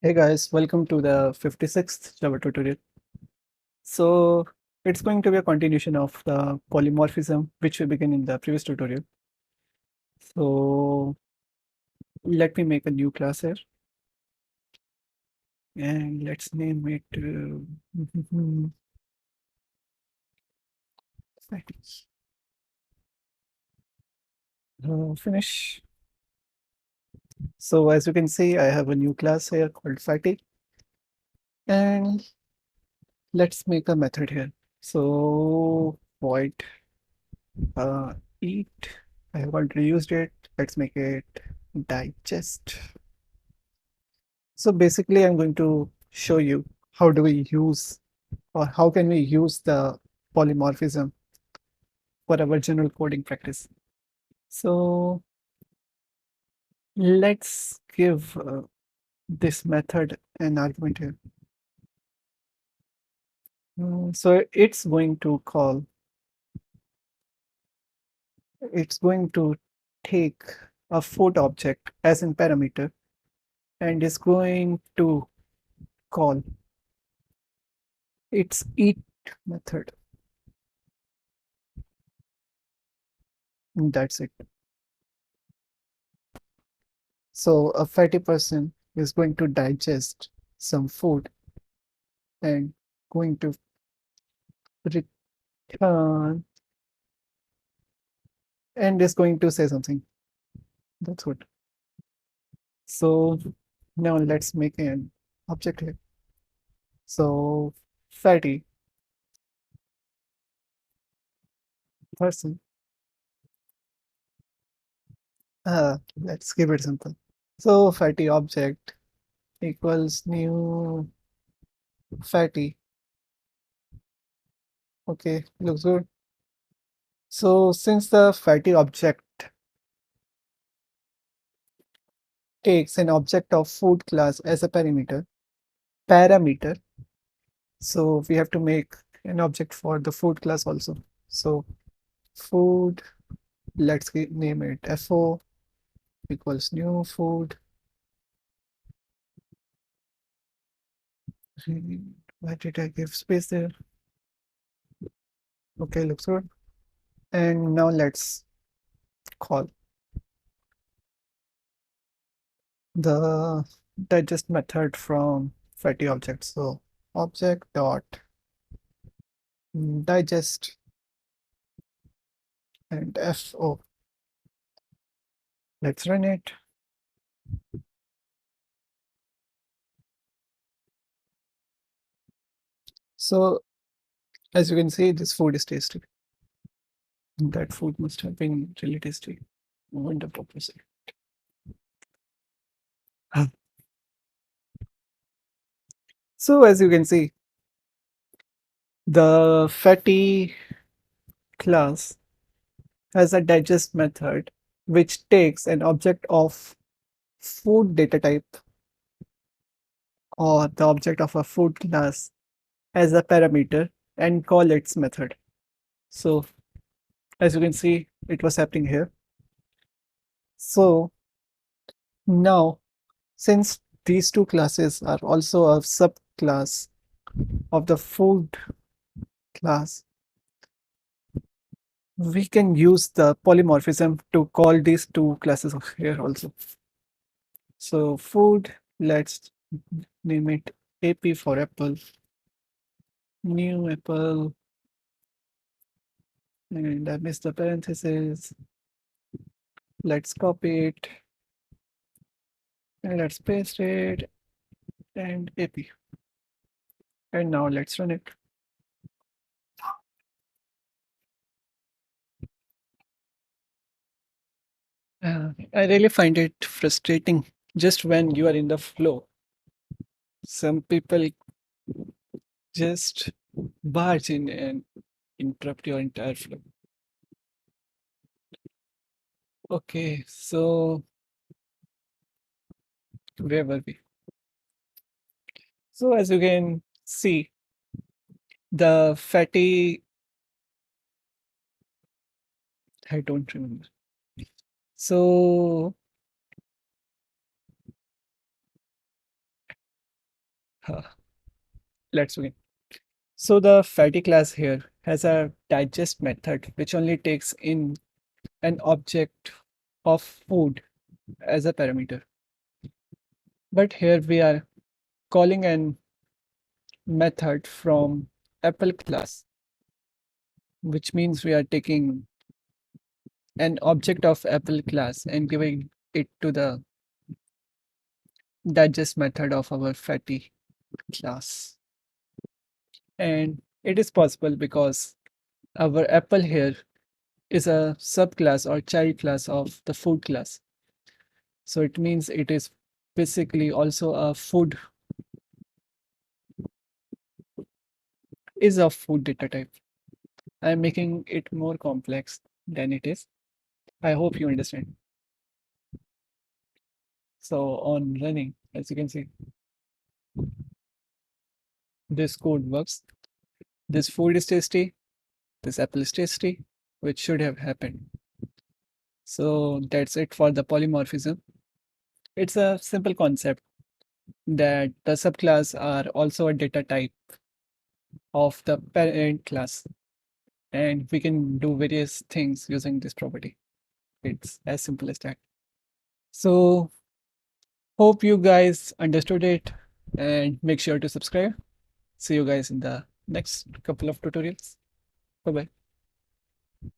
Hey guys, welcome to the 56th Java tutorial. So it's going to be a continuation of the polymorphism which we began in the previous tutorial. So let me make a new class here and let's name it finish. So as you can see, I have a new class here called Fatty and let's make a method here. So void eat. I have already used it. Let's make it digest. So basically, I'm going to show you how do we use or how can we use the polymorphism for our general coding practice. So let's give this method an argument here. So it's going to take a food object as in parameter and is going to call its eat method. That's it. So a fatty person is going to digest some food and going to return and is going to say something. That's what. So now let's make an object here. So fatty person. Let's give it simple. So fatty object equals new fatty. Okay, looks good. So since the fatty object takes an object of food class as a parameter, so we have to make an object for the food class also. So food, let's name it fo equals new food. Why did I give space there? Okay, looks good. And now let's call the digest method from fatty object. So object dot digest and fo. Let's run it. So as you can see, this food is tasty. That food must have been really tasty. Wonderful. So as you can see, the fatty class has a digest method which takes an object of food data type or the object of a food class as a parameter and call its method. So as you can see, it was happening here. So now, since these two classes are also a subclass of the food class, we can use the polymorphism to call these two classes here also. So food, let's name it AP for apple, new apple, and I missed the parentheses. Let's copy it and let's paste it and AP. And now let's run it. I really find it frustrating just when you are in the flow. Some people just barge in and interrupt your entire flow. Okay, so where were we? So as you can see, the fatty, I don't remember. So Uh, let's begin. So the fatty class here has a digest method which only takes in an object of food as a parameter. But here we are calling an method from apple class, which means we are taking an object of apple class and giving it to the digest method of our fatty class. And it is possible because our apple here is a subclass or child class of the food class. So it means it is basically also a food is a food data type. I'm making it more complex than it is. I hope you understand. So on running, as you can see, this code works. This food is tasty. This apple is tasty, which should have happened. So that's it for the polymorphism. It's a simple concept that the subclass are also a data type of the parent class, and we can do various things using this property. It's as simple as that. So hope you guys understood it and make sure to subscribe. See you guys in the next couple of tutorials. Bye bye.